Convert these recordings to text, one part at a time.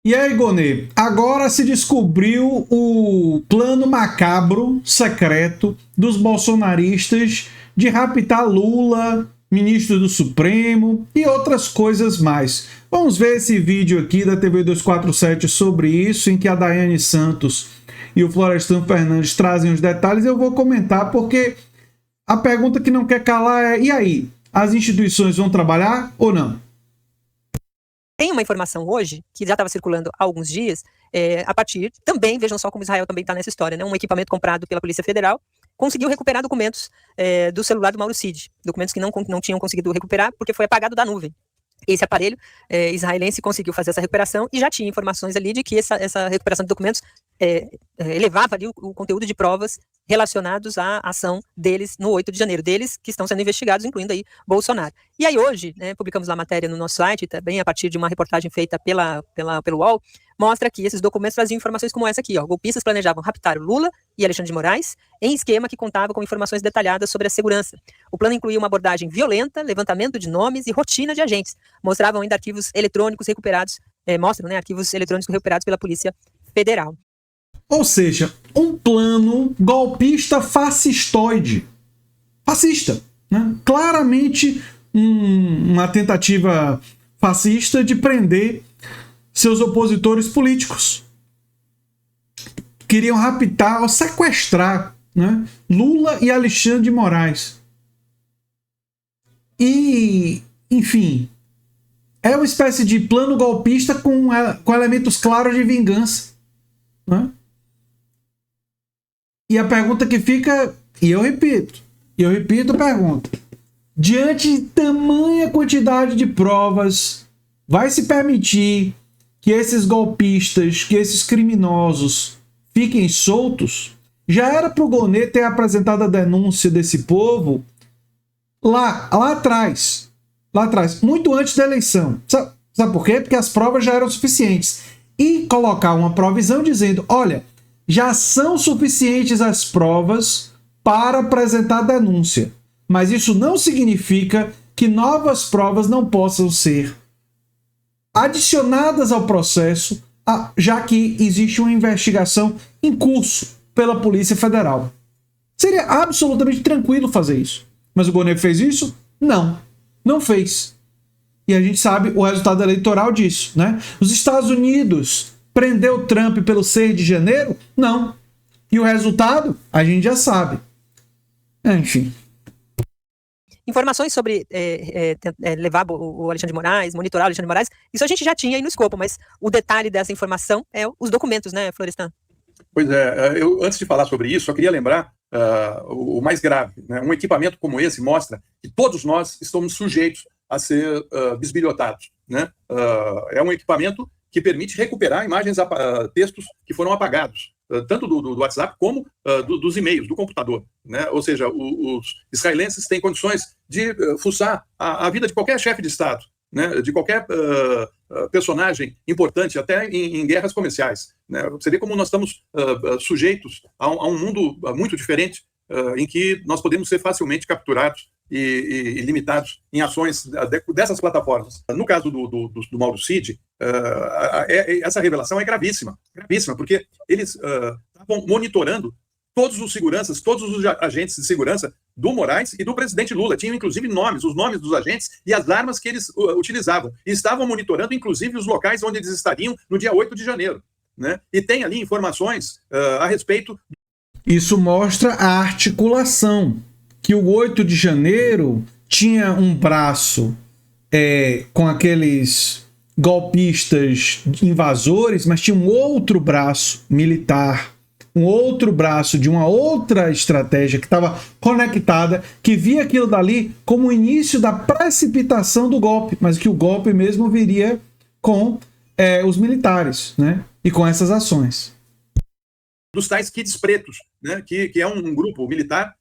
E aí, Gonê, agora se descobriu o plano macabro, secreto, dos bolsonaristas de raptar Lula, ministro do Supremo e outras coisas mais. Vamos ver esse vídeo aqui da TV 247 sobre isso, em que a Daiane Santos e o Florestan Fernandes trazem os detalhes. Eu vou comentar porque a pergunta que não quer calar é: e aí? As instituições vão trabalhar ou não? Tem uma informação hoje, que já estava circulando há alguns dias, a partir, também, vejam só como Israel também está nessa história, né? Um equipamento comprado pela Polícia Federal conseguiu recuperar documentos do celular do Mauro Cid, documentos que não tinham conseguido recuperar porque foi apagado da nuvem. Esse aparelho israelense conseguiu fazer essa recuperação e já tinha informações ali de que essa recuperação de documentos elevava ali o conteúdo de provas relacionados à ação deles no 8 de janeiro, deles que estão sendo investigados, incluindo aí Bolsonaro. E aí hoje, né, publicamos lá a matéria no nosso site, também a partir de uma reportagem feita pelo UOL, mostra que esses documentos traziam informações como essa aqui, ó. Golpistas planejavam raptar o Lula e Alexandre de Moraes em esquema que contava com informações detalhadas sobre a segurança. O plano incluía uma abordagem violenta, levantamento de nomes e rotina de agentes. Mostravam ainda arquivos eletrônicos recuperados, mostram, né, arquivos eletrônicos recuperados pela Polícia Federal. Ou seja, um plano golpista fascistoide. Fascista, né? Claramente uma tentativa fascista de prender seus opositores políticos. Queriam raptar ou sequestrar, né, Lula e Alexandre de Moraes. E, enfim, é uma espécie de plano golpista com elementos claros de vingança, né? E a pergunta que fica, e eu repito a pergunta: diante de tamanha quantidade de provas, vai se permitir que esses golpistas, que esses criminosos fiquem soltos? Já era para o Gonê ter apresentado a denúncia desse povo lá atrás, muito antes da eleição. Sabe por quê? Porque as provas já eram suficientes. E colocar uma provisão dizendo: olha, já são suficientes as provas para apresentar a denúncia, mas isso não significa que novas provas não possam ser adicionadas ao processo, já que existe uma investigação em curso pela Polícia Federal. Seria absolutamente tranquilo fazer isso. Mas o Gonê fez isso? Não fez. E a gente sabe o resultado eleitoral disso, né? Os Estados Unidos prendeu Trump pelo 6 de janeiro? Não. E o resultado? A gente já sabe. Enfim. Informações sobre levar o Alexandre de Moraes, monitorar o Alexandre de Moraes, isso a gente já tinha aí no escopo, mas o detalhe dessa informação é os documentos, né, Florestan? Pois é, eu antes de falar sobre isso, só queria lembrar o mais grave, né? Um equipamento como esse mostra que todos nós estamos sujeitos a ser bisbilhotados, né? É um equipamento que permite recuperar imagens, textos que foram apagados, tanto do WhatsApp como dos e-mails, do computador, né? Ou seja, os israelenses têm condições de fuçar a vida de qualquer chefe de Estado, né? De qualquer personagem importante, até em guerras comerciais, né? Você vê como nós estamos sujeitos a um mundo muito diferente, em que nós podemos ser facilmente capturados e limitados em ações dessas plataformas. No caso do Mauro Cid, essa revelação é gravíssima, porque eles estavam monitorando todos os seguranças, todos os agentes de segurança do Moraes e do presidente Lula. Tinham, inclusive, os nomes dos agentes e as armas que eles utilizavam. E estavam monitorando, inclusive, os locais onde eles estariam no dia 8 de janeiro. Né? E tem ali informações a respeito... Isso mostra a articulação, que o 8 de janeiro tinha um braço com aqueles golpistas invasores, mas tinha um outro braço militar, um outro braço de uma outra estratégia que estava conectada, que via aquilo dali como o início da precipitação do golpe, mas que o golpe mesmo viria com os militares, né? E com essas ações. Dos tais kits pretos, né? Que é um grupo militar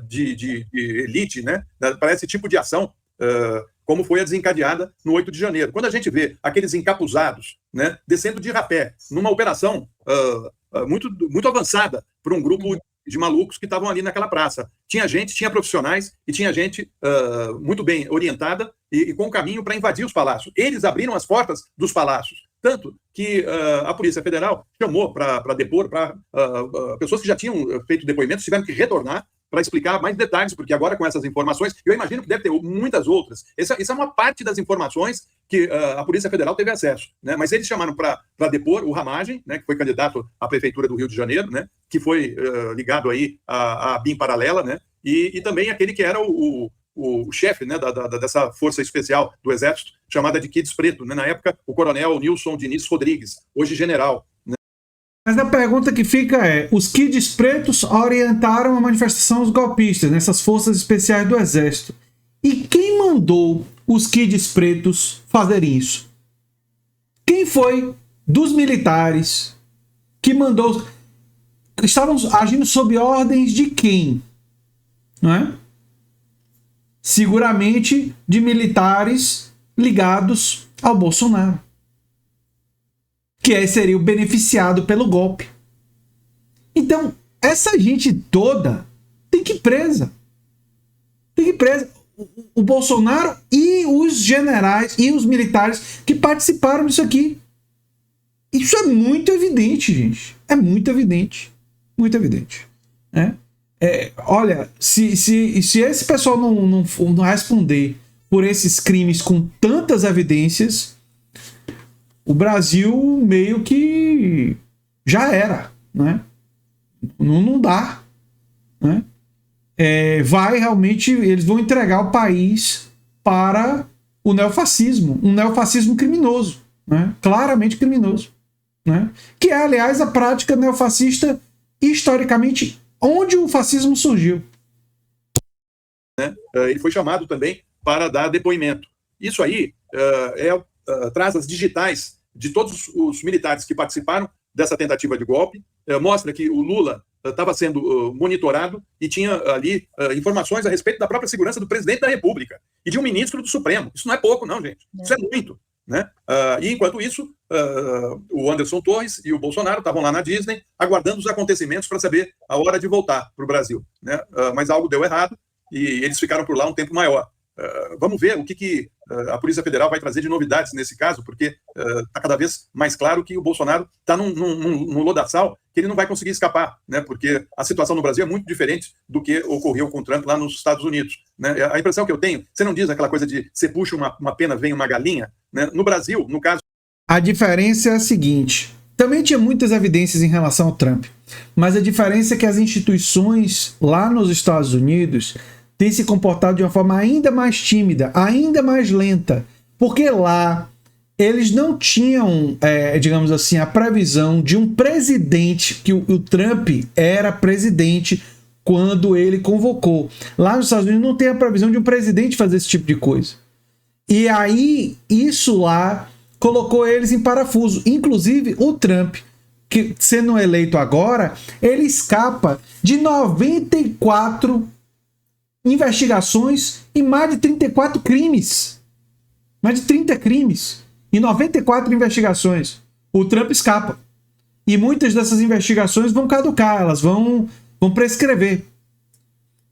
de elite, né? Para esse tipo de ação, como foi a desencadeada no 8 de janeiro. Quando a gente vê aqueles encapuzados, né, descendo de rapé numa operação muito avançada por um grupo de malucos que estavam ali naquela praça. Tinha gente, tinha profissionais e tinha gente muito bem orientada e com caminho para invadir os palácios. Eles abriram as portas dos palácios. Tanto que a Polícia Federal chamou para depor pessoas que já tinham feito depoimentos, tiveram que retornar para explicar mais detalhes, porque agora com essas informações, eu imagino que deve ter muitas outras. Essa é uma parte das informações que a Polícia Federal teve acesso, né? Mas eles chamaram para depor o Ramagem, né, que foi candidato à Prefeitura do Rio de Janeiro, né, que foi ligado aí à BIM paralela, né, e também aquele que era o chefe, né, dessa força especial do Exército, chamada de Kids Preto, né, na época o coronel Nilson Diniz Rodrigues, hoje general. Mas a pergunta que fica é: os Kids Pretos orientaram a manifestação dos golpistas nessas forças especiais do Exército. E quem mandou os Kids Pretos fazerem isso? Quem foi dos militares que mandou? Estavam agindo sob ordens de quem? Não é? Seguramente de militares ligados ao Bolsonaro, que seria o beneficiado pelo golpe. Então, essa gente toda tem que ir presa. Tem que ir presa. O Bolsonaro e os generais e os militares que participaram disso aqui. Isso é muito evidente, gente. É muito evidente. Muito evidente. Né? Olha, se esse pessoal não responder por esses crimes com tantas evidências, o Brasil meio que já era, né? Não dá, né? Vai realmente, eles vão entregar o país para o neofascismo, um neofascismo criminoso, né? Claramente criminoso, né? Que é, aliás, a prática neofascista historicamente onde o fascismo surgiu. Ele foi chamado também para dar depoimento. Isso aí traz as digitais de todos os militares que participaram dessa tentativa de golpe, mostra que o Lula estava sendo monitorado e tinha ali informações a respeito da própria segurança do presidente da República e de um ministro do Supremo. Isso não é pouco, não, gente. Isso é muito. Né? E enquanto isso, o Anderson Torres e o Bolsonaro estavam lá na Disney aguardando os acontecimentos para saber a hora de voltar para o Brasil, né? Mas algo deu errado e eles ficaram por lá um tempo maior. Vamos ver o que a Polícia Federal vai trazer de novidades nesse caso, porque está cada vez mais claro que o Bolsonaro está num lodaçal que ele não vai conseguir escapar, né? Porque a situação no Brasil é muito diferente do que ocorreu com o Trump lá nos Estados Unidos, né? A impressão que eu tenho, você não diz aquela coisa de você puxa uma pena, vem uma galinha, né? No Brasil, no caso... A diferença é a seguinte: também tinha muitas evidências em relação ao Trump, mas a diferença é que as instituições lá nos Estados Unidos têm se comportado de uma forma ainda mais tímida, ainda mais lenta, porque lá eles não tinham, digamos assim, a previsão de um presidente, que o Trump era presidente quando ele convocou. Lá nos Estados Unidos não tem a previsão de um presidente fazer esse tipo de coisa. E aí, isso lá colocou eles em parafuso. Inclusive, o Trump, que sendo eleito agora, ele escapa de 94 investigações e mais de 34 crimes. Mais de 30 crimes e 94 investigações. O Trump escapa. E muitas dessas investigações vão caducar, elas vão prescrever.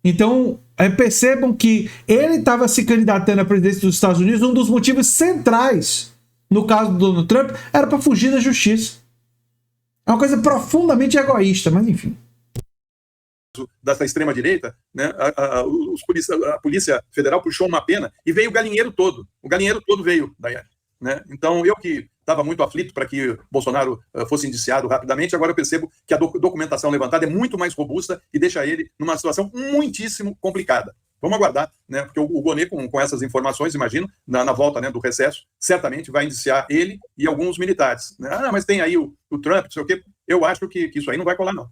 Então, percebam que ele estava se candidatando à presidência dos Estados Unidos, um dos motivos centrais, no caso do Donald Trump, era para fugir da justiça. É uma coisa profundamente egoísta, mas enfim. Dessa extrema-direita, né, a Polícia Federal puxou uma pena e veio o galinheiro todo. O galinheiro todo veio, Daiane, né? Então, eu que estava muito aflito para que Bolsonaro fosse indiciado rapidamente, agora eu percebo que a documentação levantada é muito mais robusta e deixa ele numa situação muitíssimo complicada. Vamos aguardar, né? Porque o Gonê, com essas informações, imagino, na volta, né, do recesso, certamente vai indiciar ele e alguns militares, né? Ah, mas tem aí o Trump, não sei o quê. Eu acho que isso aí não vai colar, não.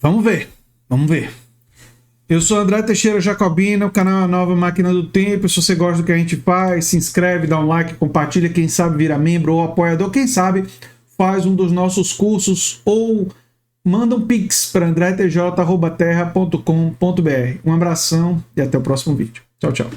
Vamos ver. Eu sou André Teixeira Jacobina, o canal é a Nova Máquina do Tempo. Se você gosta do que a gente faz, se inscreve, dá um like, compartilha, quem sabe vira membro ou apoiador, quem sabe faz um dos nossos cursos ou manda um pix para andretj@terra.com.br. Um abração e até o próximo vídeo. Tchau, tchau.